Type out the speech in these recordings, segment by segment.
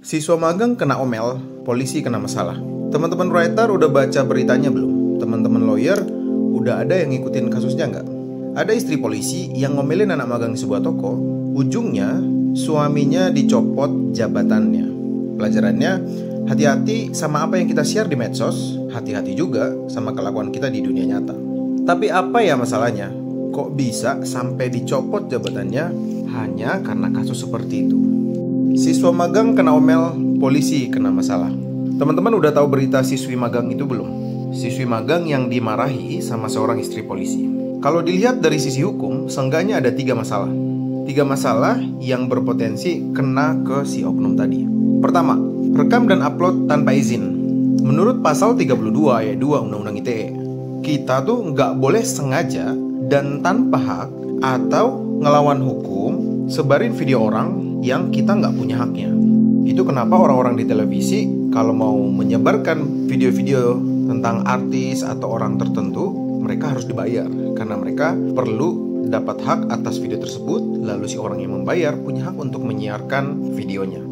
Siswa magang kena omel, polisi kena masalah. Teman-teman writer udah baca beritanya belum? Teman-teman lawyer udah ada yang ngikutin kasusnya nggak? Ada istri polisi yang ngomelin anak magang di sebuah toko. Ujungnya suaminya dicopot jabatannya. Pelajarannya, hati-hati sama apa yang kita share di medsos, hati-hati juga sama kelakuan kita di dunia nyata. Tapi apa ya masalahnya? Kok bisa sampai dicopot jabatannya hanya karena kasus seperti itu? Siswa magang kena omel, polisi kena masalah. Teman-teman udah tahu berita siswi magang itu belum? Siswi magang yang dimarahi sama seorang istri polisi. Kalau dilihat dari sisi hukum, seenggaknya ada 3 masalah. 3 masalah yang berpotensi kena ke si oknum tadi. Pertama, rekam dan upload tanpa izin. Menurut pasal 32 ayat 2 Undang-Undang ITE, kita tuh nggak boleh sengaja dan tanpa hak atau ngelawan hukum sebarin video orang yang kita nggak punya haknya. Itu kenapa orang-orang di televisi kalau mau menyebarkan video-video tentang artis atau orang tertentu, mereka harus dibayar karena mereka perlu dapat hak atas video tersebut. Lalu si orang yang membayar punya hak untuk menyiarkan videonya.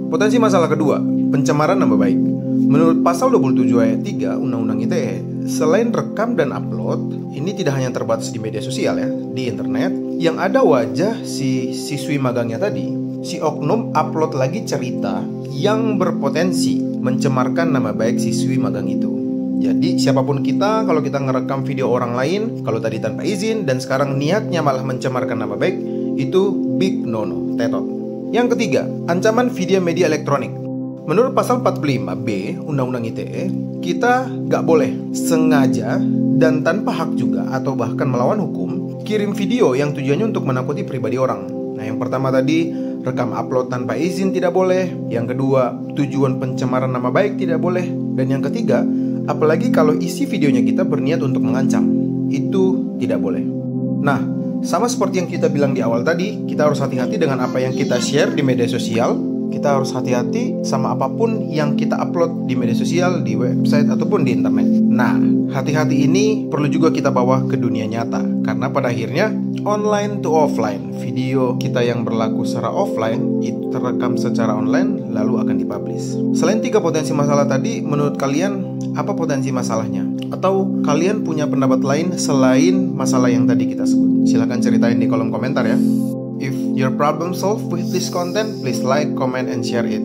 Potensi masalah kedua, pencemaran nama baik. Menurut pasal 27 ayat 3 Undang-Undang ITE, selain rekam dan upload, ini tidak hanya terbatas di media sosial ya, di internet, yang ada wajah si siswi magangnya tadi, si oknum upload lagi cerita yang berpotensi mencemarkan nama baik siswi magang itu. Jadi siapapun kita, kalau kita ngerekam video orang lain, kalau tadi tanpa izin dan sekarang niatnya malah mencemarkan nama baik, itu big no-no, tetot. Yang ketiga, ancaman video media elektronik. Menurut pasal 45B Undang-Undang ITE, kita nggak boleh sengaja dan tanpa hak juga atau bahkan melawan hukum kirim video yang tujuannya untuk menakuti pribadi orang. Nah, yang pertama tadi, rekam upload tanpa izin tidak boleh. Yang kedua, tujuan pencemaran nama baik tidak boleh. Dan yang ketiga, apalagi kalau isi videonya kita berniat untuk mengancam, itu tidak boleh. Nah, sama seperti yang kita bilang di awal tadi, kita harus hati-hati dengan apa yang kita share di media sosial. Kita harus hati-hati sama apapun yang kita upload di media sosial, di website, ataupun di internet. Nah, hati-hati ini perlu juga kita bawa ke dunia nyata. Karena pada akhirnya, online to offline, video kita yang berlaku secara offline, itu terekam secara online, lalu akan dipublish. Selain 3 potensi masalah tadi, menurut kalian, apa potensi masalahnya? Atau kalian punya pendapat lain selain masalah yang tadi kita sebut? Silahkan ceritain di kolom komentar ya. If your problem solved with this content, please like, comment, and share it.